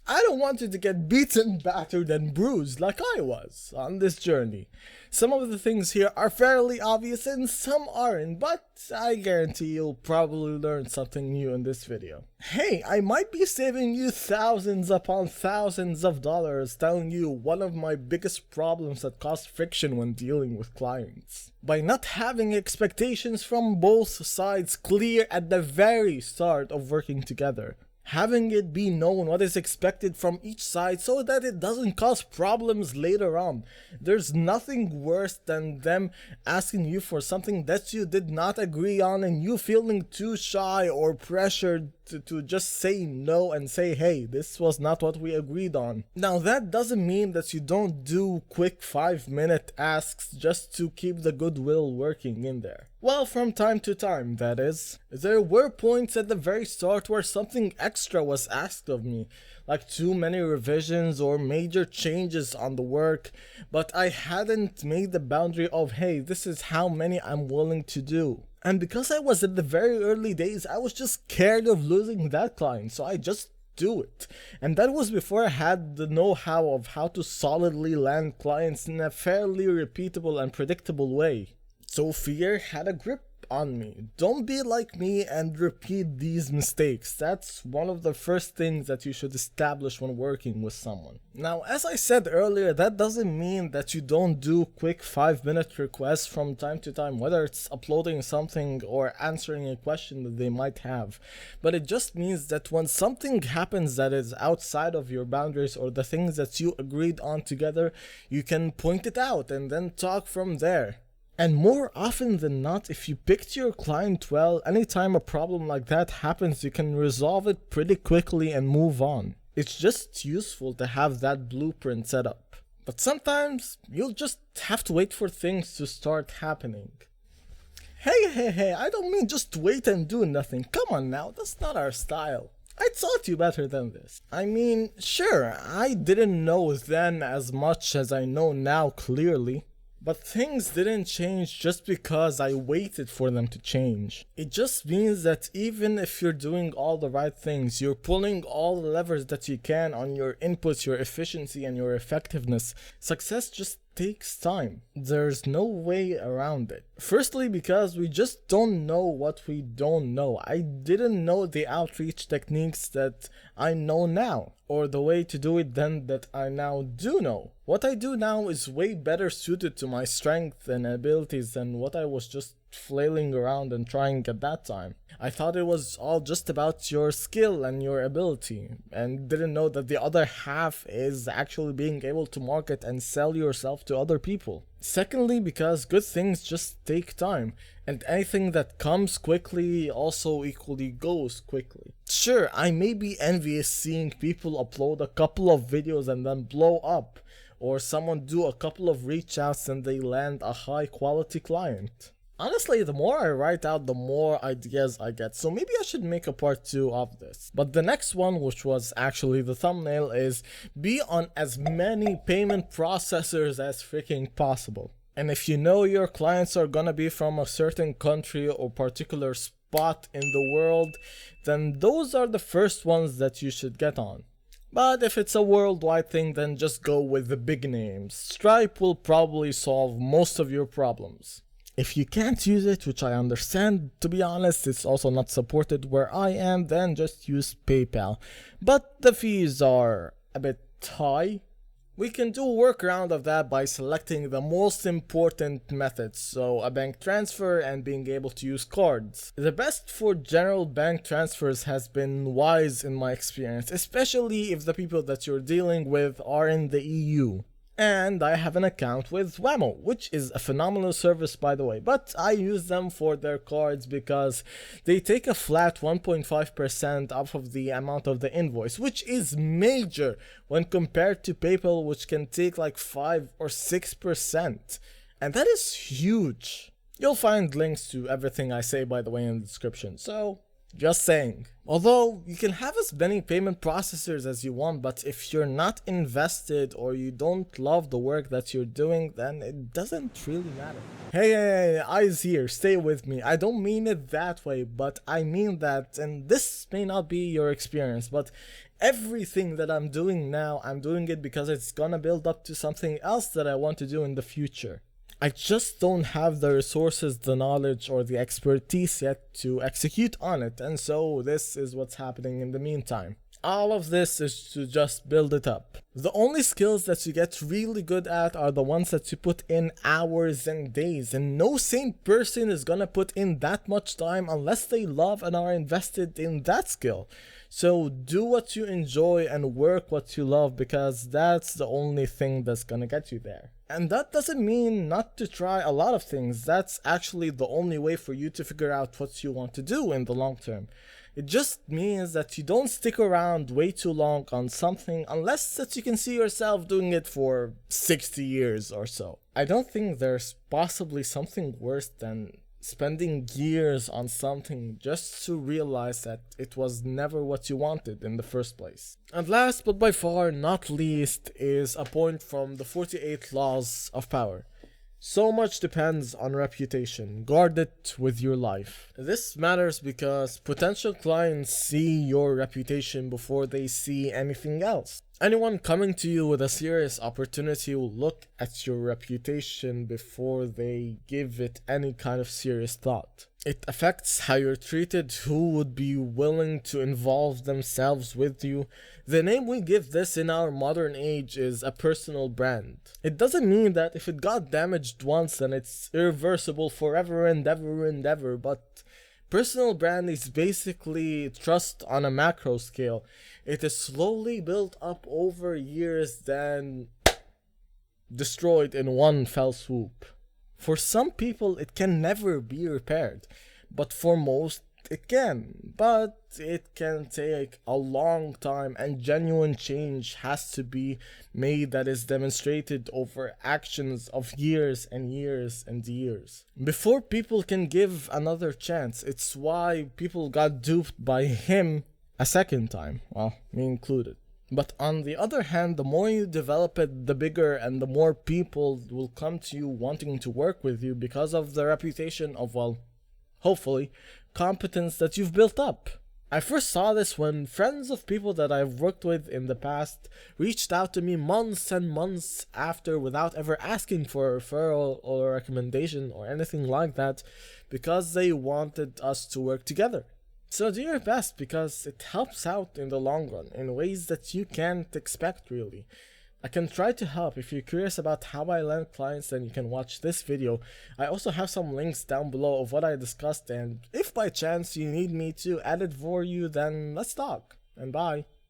I don't want you to get beaten, battered, and bruised like I was on this journey. Some of the things here are fairly obvious and some aren't, but I guarantee you'll probably learn something new in this video. Hey, I might be saving you thousands upon thousands of dollars telling you one of my biggest problems that cause friction when dealing with clients. By not having expectations from both sides clear at the very start of working together. Having it be known what is expected from each side so that it doesn't cause problems later on. There's nothing worse than them asking you for something that you did not agree on and you feeling too shy or pressured to just say no and say, hey, this was not what we agreed on. Now that doesn't mean that you don't do quick 5-minute asks just to keep the goodwill working in there. Well, from time to time, that is. There were points at the very start where something extra was asked of me, like too many revisions or major changes on the work, but I hadn't made the boundary of, hey, this is how many I'm willing to do. And because I was at the very early days, I was just scared of losing that client, so I just do it. And that was before I had the know-how of how to solidly land clients in a fairly repeatable and predictable way. So fear had a grip on me. Don't be like me and repeat these mistakes. That's one of the first things that you should establish when working with someone. Now, as I said earlier, that doesn't mean that you don't do quick 5-minute requests from time to time, whether it's uploading something or answering a question that they might have. But it just means that when something happens that is outside of your boundaries or the things that you agreed on together, you can point it out and then talk from there. And more often than not, if you picked your client well, anytime a problem like that happens, you can resolve it pretty quickly and move on. It's just useful to have that blueprint set up. But sometimes, you'll just have to wait for things to start happening. Hey, I don't mean just wait and do nothing. Come on now, that's not our style. I taught you better than this. I mean, sure, I didn't know then as much as I know now clearly. But things didn't change just because I waited for them to change. It just means that even if you're doing all the right things, you're pulling all the levers that you can on your inputs, your efficiency, and your effectiveness, success just takes time. There's no way around it. Firstly, because we just don't know what we don't know. I didn't know the outreach techniques that I know now, or the way to do it then that I now do know. What I do now is way better suited to my strength and abilities than what I was just flailing around and trying at that time. I thought it was all just about your skill and your ability, and didn't know that the other half is actually being able to market and sell yourself to other people. Secondly, because good things just take time, and anything that comes quickly also equally goes quickly. Sure, I may be envious seeing people upload a couple of videos and then blow up, or someone do a couple of reach outs and they land a high quality client. Honestly, the more I write out, the more ideas I get, so maybe I should make a part 2 of this. But the next one, which was actually the thumbnail, is be on as many payment processors as freaking possible. And if you know your clients are gonna be from a certain country or particular spot in the world, then those are the first ones that you should get on. But if it's a worldwide thing, then just go with the big names. Stripe will probably solve most of your problems. If you can't use it, which I understand, to be honest, it's also not supported where I am, then just use PayPal. But the fees are a bit high. We can do a workaround of that by selecting the most important methods, so a bank transfer and being able to use cards. The best for general bank transfers has been Wise in my experience, especially if the people that you're dealing with are in the EU. And I have an account with Whammo, which is a phenomenal service by the way, but I use them for their cards because they take a flat 1.5% off of the amount of the invoice, which is major when compared to PayPal, which can take like 5 or 6%. And that is huge. You'll find links to everything I say by the way in the description, so Just saying. Although, you can have as many payment processors as you want, but if you're not invested or you don't love the work that you're doing, then it doesn't really matter. Hey, eyes here, stay with me. I don't mean it that way, but I mean that, and this may not be your experience, but everything that I'm doing now, I'm doing it because it's gonna build up to something else that I want to do in the future. I just don't have the resources, the knowledge, or the expertise yet to execute on it, and so this is what's happening in the meantime. All of this is to just build it up. The only skills that you get really good at are the ones that you put in hours and days, and no sane person is gonna put in that much time unless they love and are invested in that skill. So do what you enjoy and work what you love, because that's the only thing that's gonna get you there. And that doesn't mean not to try a lot of things. That's actually the only way for you to figure out what you want to do in the long term. It just means that you don't stick around way too long on something unless that you can see yourself doing it for 60 years or so. I don't think there's possibly something worse than spending years on something just to realize that it was never what you wanted in the first place. And last but by far not least is a point from the 48 laws of power. So much depends on reputation. Guard it with your life. This matters because potential clients see your reputation before they see anything else. Anyone coming to you with a serious opportunity will look at your reputation before they give it any kind of serious thought. It affects how you're treated, who would be willing to involve themselves with you. The name we give this in our modern age is a personal brand. It doesn't mean that if it got damaged once then it's irreversible forever and ever, but personal brand is basically trust on a macro scale. It is slowly built up over years, then destroyed in one fell swoop. For some people it can never be repaired, but for most it can. But it can take a long time, and genuine change has to be made that is demonstrated over actions of years and years and years before people can give another chance. It's why people got duped by him a second time, well, me included. But on the other hand, the more you develop it, the bigger and the more people will come to you wanting to work with you because of the reputation of, well, hopefully, competence that you've built up. I first saw this when friends of people that I've worked with in the past reached out to me months and months after without ever asking for a referral or a recommendation or anything like that, because they wanted us to work together. So do your best, because it helps out in the long run in ways that you can't expect really. I can try to help. If you're curious about how I land clients, then you can watch this video. I also have some links down below of what I discussed, and if by chance you need me to edit for you, then let's talk, and bye.